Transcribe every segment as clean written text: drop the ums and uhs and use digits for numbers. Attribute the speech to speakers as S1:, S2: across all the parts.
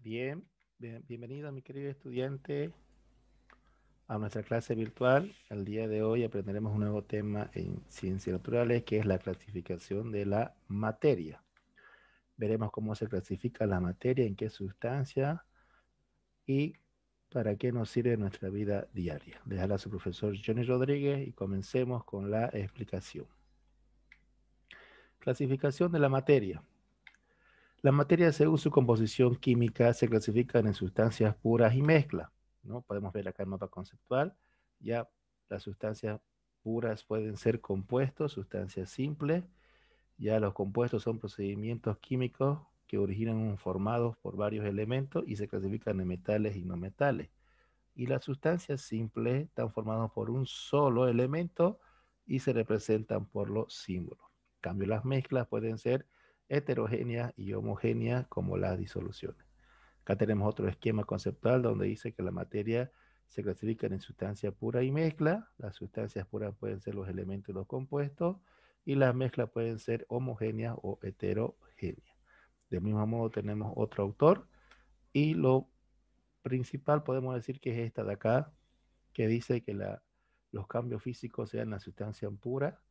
S1: Bienvenido mi querido estudiante a nuestra clase virtual. El día de hoy aprenderemos un nuevo tema en ciencias naturales que es la clasificación de la materia. Veremos cómo se clasifica la materia, en qué sustancia y para qué nos sirve en nuestra vida diaria. Dejará a su profesor Johnny Rodríguez y comencemos con la explicación. Clasificación de la materia. La materia, según su composición química, se clasifican en sustancias puras y mezcla, ¿no? Podemos ver acá el mapa conceptual. Ya las sustancias puras pueden ser compuestos, sustancias simples. Ya los compuestos son procedimientos químicos que originan formados por varios elementos y se clasifican en metales y no metales. Y las sustancias simples están formadas por un solo elemento y se representan por los símbolos. En cambio, las mezclas pueden ser heterogéneas y homogéneas como las disoluciones. Acá tenemos otro esquema conceptual donde dice que la materia se clasifica en sustancia pura y mezcla. Las sustancias puras pueden ser los elementos y los compuestos y las mezclas pueden ser homogéneas o heterogéneas. Del mismo modo tenemos otro autor y lo principal podemos decir que es esta de acá, que dice que los cambios físicos sean la sustancia pura,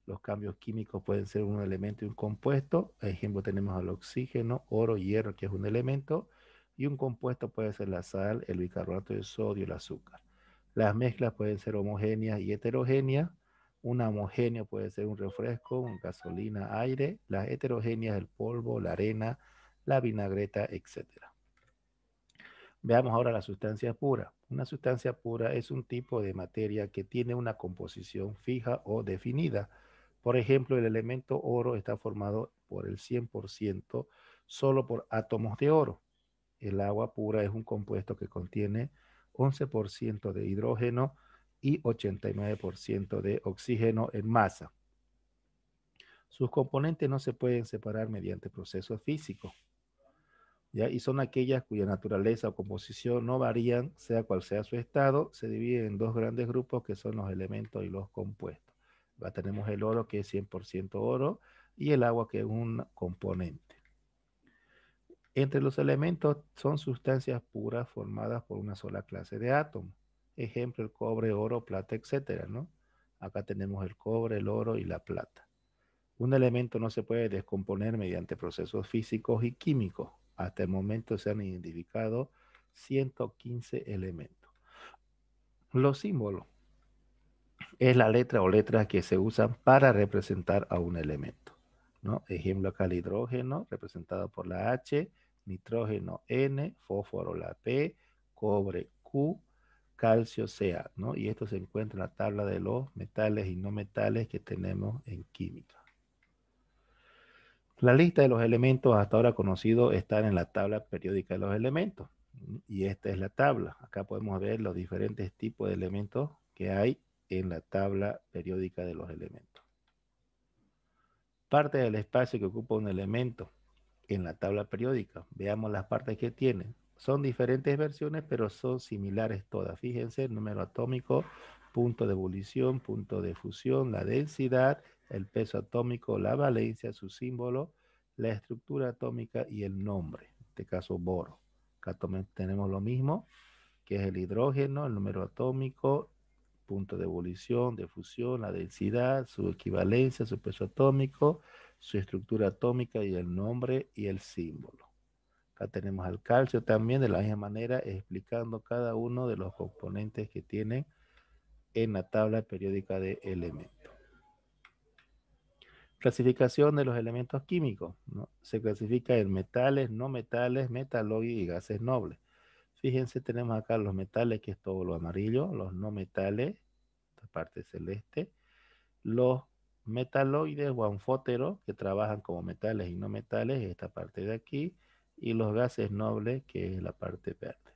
S1: los cambios químicos pueden ser un elemento y un compuesto. Por ejemplo, tenemos al oxígeno, oro, hierro, que es un elemento, y un compuesto puede ser la sal, el bicarbonato de sodio, el azúcar. Las mezclas pueden ser homogéneas y heterogéneas. Una homogénea puede ser un refresco, un gasolina, aire. Las heterogéneas, el polvo, la arena, la vinagreta, etcétera. Veamos ahora la sustancia pura. Una sustancia pura es un tipo de materia que tiene una composición fija o definida. Por ejemplo, el elemento oro está formado por el 100% solo por átomos de oro. El agua pura es un compuesto que contiene 11% de hidrógeno y 89% de oxígeno en masa. Sus componentes no se pueden separar mediante procesos físicos. ¿Ya? Y son aquellas cuya naturaleza o composición no varían, sea cual sea su estado, se dividen en dos grandes grupos que son los elementos y los compuestos. Ya tenemos el oro que es 100% oro y el agua que es un componente. Entre los elementos son sustancias puras formadas por una sola clase de átomos. Ejemplo, el cobre, oro, plata, etcétera, ¿no? Acá tenemos el cobre, el oro y la plata. Un elemento no se puede descomponer mediante procesos físicos y químicos. Hasta el momento se han identificado 115 elementos. Los símbolos es la letra o letras que se usan para representar a un elemento, ¿no? Ejemplo acá el hidrógeno representado por la H, nitrógeno N, fósforo la P, cobre Q, calcio Ca, ¿no? Y esto se encuentra en la tabla de los metales y no metales que tenemos en química. La lista de los elementos hasta ahora conocidos están en la tabla periódica de los elementos. Y esta es la tabla. Acá podemos ver los diferentes tipos de elementos que hay en la tabla periódica de los elementos. Parte del espacio que ocupa un elemento en la tabla periódica. Veamos las partes que tienen. Son diferentes versiones, pero son similares todas. Fíjense, el número atómico, punto de ebullición, punto de fusión, la densidad, el peso atómico, la valencia, su símbolo, la estructura atómica y el nombre. En este caso, boro. Acá tenemos lo mismo, que es el hidrógeno, el número atómico, punto de ebullición, de fusión, la densidad, su equivalencia, su peso atómico, su estructura atómica y el nombre y el símbolo. Acá tenemos al calcio también de la misma manera explicando cada uno de los componentes que tienen en la tabla periódica de elementos. Clasificación de los elementos químicos, ¿no? Se clasifica en metales, no metales, metaloides y gases nobles. Fíjense, tenemos acá los metales, que es todo lo amarillo, los no metales, esta parte celeste, los metaloides o anfóteros, que trabajan como metales y no metales, esta parte de aquí, y los gases nobles, que es la parte verde.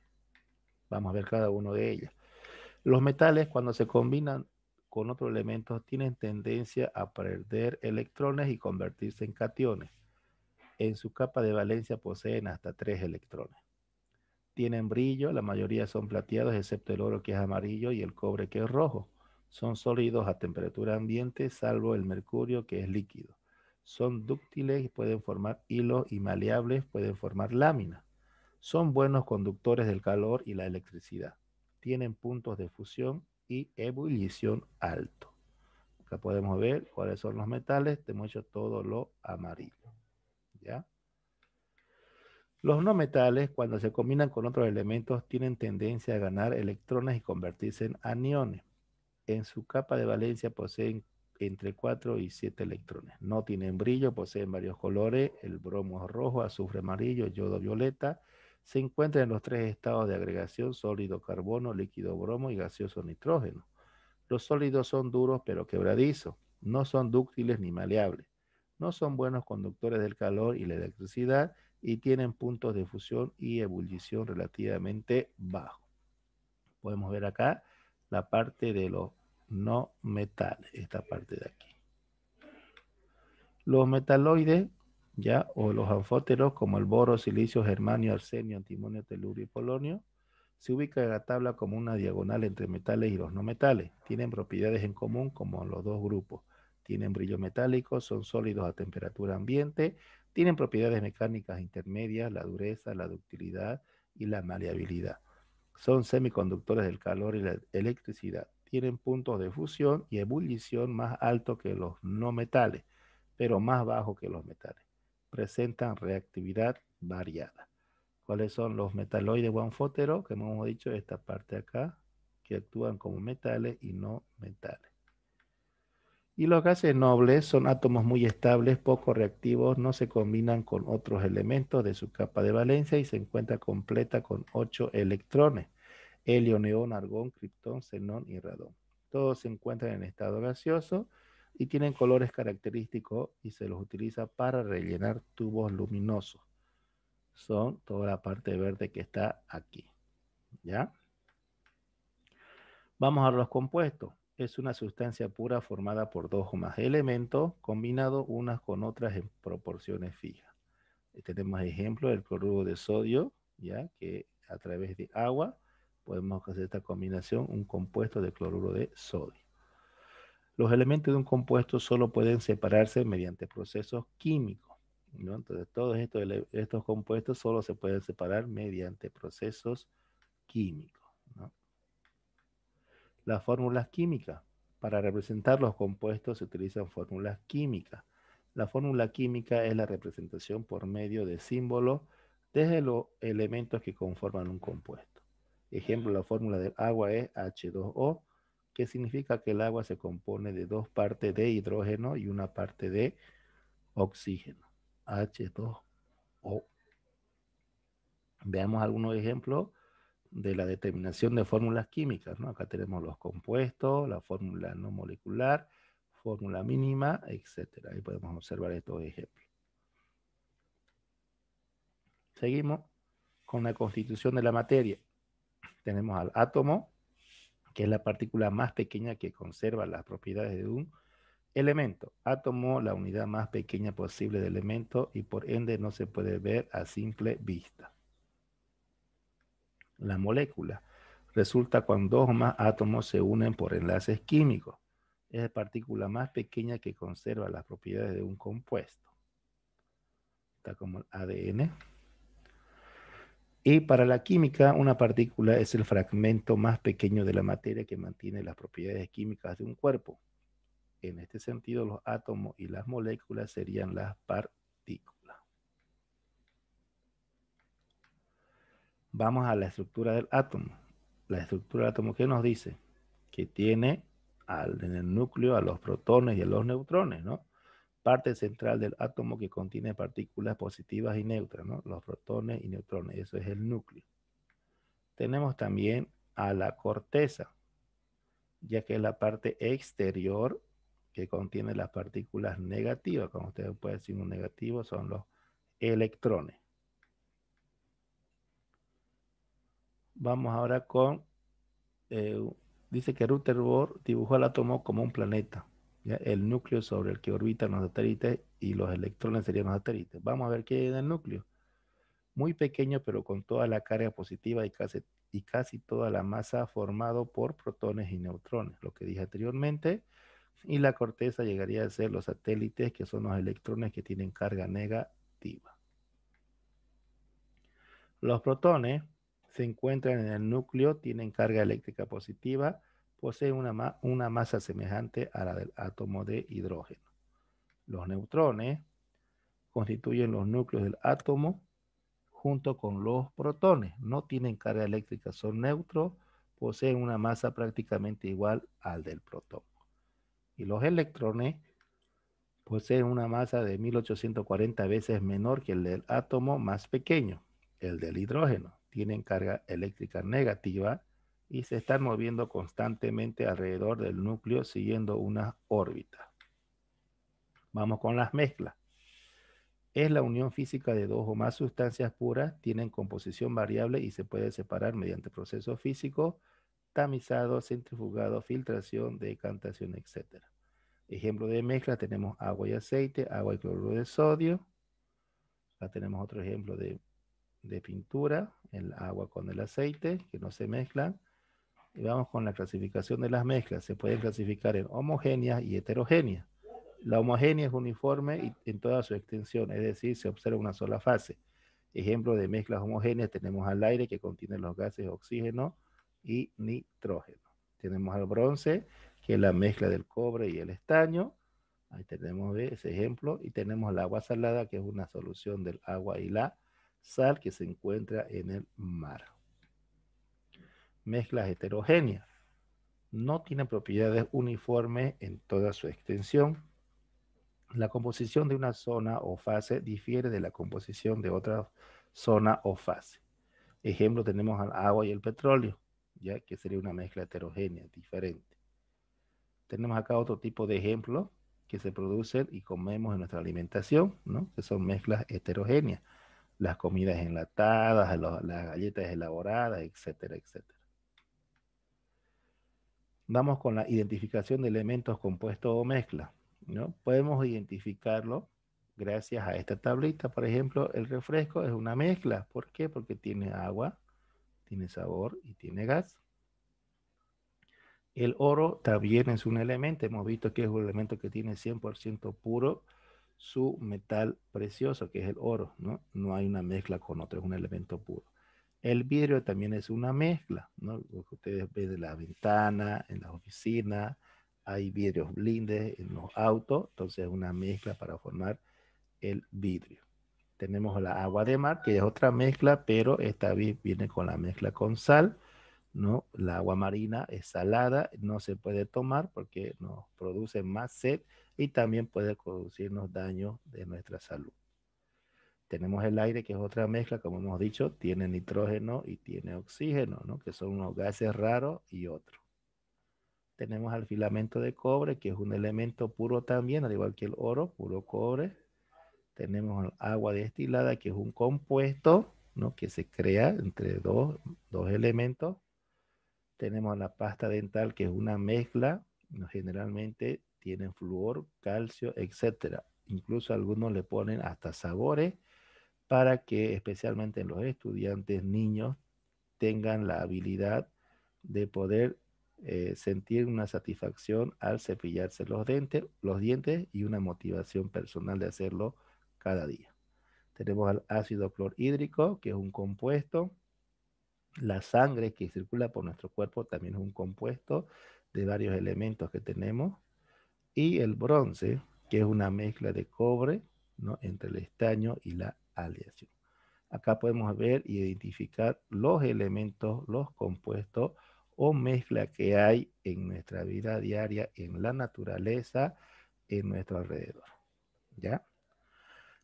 S1: Vamos a ver cada uno de ellos. Los metales, cuando se combinan con otros elementos, tienen tendencia a perder electrones y convertirse en cationes. En su capa de valencia poseen hasta 3 electrones. Tienen brillo, la mayoría son plateados, excepto el oro que es amarillo y el cobre que es rojo. Son sólidos a temperatura ambiente, salvo el mercurio que es líquido. Son dúctiles y pueden formar hilos y maleables, pueden formar láminas. Son buenos conductores del calor y la electricidad. Tienen puntos de fusión y ebullición alto. Acá podemos ver cuáles son los metales. Te muestro todo lo amarillo. ¿Ya? Los no metales, cuando se combinan con otros elementos, tienen tendencia a ganar electrones y convertirse en aniones. En su capa de valencia poseen entre 4 y 7 electrones. No tienen brillo, poseen varios colores. El bromo es rojo, azufre amarillo, yodo violeta. Se encuentran en los tres estados de agregación: sólido carbono, líquido bromo y gaseoso nitrógeno. Los sólidos son duros pero quebradizos. No son dúctiles ni maleables. No son buenos conductores del calor y la electricidad y tienen puntos de fusión y ebullición relativamente bajos. Podemos ver acá la parte de los no metales, esta parte de aquí. Los metaloides, ya, o los anfóteros, como el boro, silicio, germanio, arsenio, antimonio, telurio y polonio, se ubica en la tabla como una diagonal entre metales y los no metales. Tienen propiedades en común como los dos grupos. Tienen brillo metálico, son sólidos a temperatura ambiente, tienen propiedades mecánicas intermedias, la dureza, la ductilidad y la maleabilidad. Son semiconductores del calor y la electricidad. Tienen puntos de fusión y ebullición más altos que los no metales, pero más bajos que los metales. Presentan reactividad variada. ¿Cuáles son los metaloides o anfóteros? Que hemos dicho, esta parte acá, que actúan como metales y no metales. Y los gases nobles son átomos muy estables, poco reactivos, no se combinan con otros elementos de su capa de valencia y se encuentra completa con 8 electrones: helio, neón, argón, criptón, xenón y radón. Todos se encuentran en estado gaseoso y tienen colores característicos y se los utiliza para rellenar tubos luminosos. Son toda la parte verde que está aquí. ¿Ya? Vamos a los compuestos. Es una sustancia pura formada por dos o más elementos combinados unas con otras en proporciones fijas. Tenemos ejemplo del cloruro de sodio, ya que a través de agua podemos hacer esta combinación, un compuesto de cloruro de sodio. Los elementos de un compuesto solo pueden separarse mediante procesos químicos, ¿no? Entonces, todos estos compuestos solo se pueden separar mediante procesos químicos, ¿no? Las fórmulas químicas. Para representar los compuestos se utilizan fórmulas químicas. La fórmula química es la representación por medio de símbolos desde los elementos que conforman un compuesto. Ejemplo, la fórmula del agua es H2O, que significa que el agua se compone de dos partes de hidrógeno y una parte de oxígeno. H2O. Veamos algunos ejemplos de la determinación de fórmulas químicas, ¿no? Acá tenemos los compuestos, la fórmula no molecular, fórmula mínima, etcétera. Ahí podemos observar estos ejemplos. Seguimos con la constitución de la materia. Tenemos al átomo, que es la partícula más pequeña que conserva las propiedades de un elemento. Átomo, la unidad más pequeña posible de elemento y por ende no se puede ver a simple vista. La molécula resulta cuando dos o más átomos se unen por enlaces químicos. Es la partícula más pequeña que conserva las propiedades de un compuesto. Está como el ADN. Y para la química, una partícula es el fragmento más pequeño de la materia que mantiene las propiedades químicas de un cuerpo. En este sentido, los átomos y las moléculas serían las partículas. Vamos a la estructura del átomo. La estructura del átomo, ¿qué nos dice? Que tiene en el núcleo a los protones y a los neutrones, ¿no? Parte central del átomo que contiene partículas positivas y neutras, ¿no? Los protones y neutrones, eso es el núcleo. Tenemos también a la corteza, ya que es la parte exterior que contiene las partículas negativas. Como ustedes pueden decir, un negativo son los electrones. Vamos ahora con, dice que Rutherford dibujó el átomo como un planeta, ¿ya? El núcleo sobre el que orbitan los satélites y los electrones serían los satélites. Vamos a ver qué hay en el núcleo. Muy pequeño, pero con toda la carga positiva y casi toda la masa formado por protones y neutrones, lo que dije anteriormente. Y la corteza llegaría a ser los satélites, que son los electrones que tienen carga negativa. Los protones se encuentran en el núcleo, tienen carga eléctrica positiva, poseen una masa semejante a la del átomo de hidrógeno. Los neutrones constituyen los núcleos del átomo junto con los protones. No tienen carga eléctrica, son neutros, poseen una masa prácticamente igual al del protón. Y los electrones poseen una masa de 1840 veces menor que el del átomo más pequeño, el del hidrógeno. Tienen carga eléctrica negativa y se están moviendo constantemente alrededor del núcleo siguiendo una órbita. Vamos con las mezclas. Es la unión física de dos o más sustancias puras, tienen composición variable y se puede separar mediante procesos físicos, tamizado, centrifugado, filtración, decantación, etc. Ejemplo de mezcla, tenemos agua y aceite, agua y cloruro de sodio. Acá tenemos otro ejemplo de pintura, el agua con el aceite, que no se mezclan. Y vamos con la clasificación de las mezclas. Se pueden clasificar en homogéneas y heterogéneas. La homogénea es uniforme en toda su extensión, es decir, se observa una sola fase. Ejemplo de mezclas homogéneas, tenemos al aire que contiene los gases oxígeno y nitrógeno. Tenemos al bronce, que es la mezcla del cobre y el estaño. Ahí tenemos ese ejemplo. Y tenemos el agua salada, que es una solución del agua y la sal que se encuentra en el mar. Mezclas heterogéneas. No tienen propiedades uniformes en toda su extensión. La composición de una zona o fase difiere de la composición de otra zona o fase. Ejemplo, tenemos al agua y el petróleo, ya que sería una mezcla heterogénea, diferente. Tenemos acá otro tipo de ejemplos que se producen y comemos en nuestra alimentación, ¿no? Que son mezclas heterogéneas. Las comidas enlatadas, las galletas elaboradas, etcétera, etcétera. Vamos con la identificación de elementos compuestos o mezcla, ¿no? Podemos identificarlo gracias a esta tablita. Por ejemplo, el refresco es una mezcla. ¿Por qué? Porque tiene agua, tiene sabor y tiene gas. El oro también es un elemento. Hemos visto que es un elemento que tiene 100% puro su metal precioso, que es el oro, ¿no? No hay una mezcla con otro, es un elemento puro. El vidrio también es una mezcla, ¿no? Lo que ustedes ven de la ventana, en las oficinas, hay vidrios blindes en los autos, entonces es una mezcla para formar el vidrio. Tenemos la agua de mar, que es otra mezcla, pero esta vez viene con la mezcla con sal, ¿no? La agua marina es salada, no se puede tomar porque nos produce más sed y también puede producirnos daños de nuestra salud. Tenemos el aire, que es otra mezcla, como hemos dicho, tiene nitrógeno y tiene oxígeno, ¿no? Que son unos gases raros y otros. Tenemos el filamento de cobre, que es un elemento puro también, al igual que el oro, puro cobre. Tenemos el agua destilada, que es un compuesto, ¿no? Que se crea entre dos elementos. Tenemos la pasta dental, que es una mezcla, ¿no? Generalmente tienen flúor, calcio, etcétera. Incluso algunos le ponen hasta sabores para que especialmente los estudiantes niños tengan la habilidad de poder sentir una satisfacción al cepillarse los dientes y una motivación personal de hacerlo cada día. Tenemos el ácido clorhídrico, que es un compuesto. La sangre que circula por nuestro cuerpo también es un compuesto de varios elementos que tenemos. Y el bronce, que es una mezcla de cobre, ¿no? Entre el estaño y la aleación. Acá podemos ver y identificar los elementos, los compuestos o mezcla que hay en nuestra vida diaria, en la naturaleza, en nuestro alrededor. ¿Ya?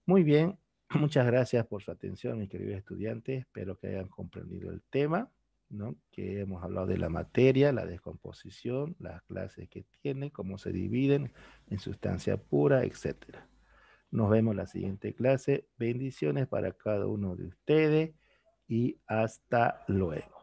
S1: Muy bien, muchas gracias por su atención, mis queridos estudiantes. Espero que hayan comprendido el tema, ¿no? Que hemos hablado de la materia, la descomposición, las clases que tiene, cómo se dividen en sustancia pura, etcétera. Nos vemos en la siguiente clase. Bendiciones para cada uno de ustedes y hasta luego.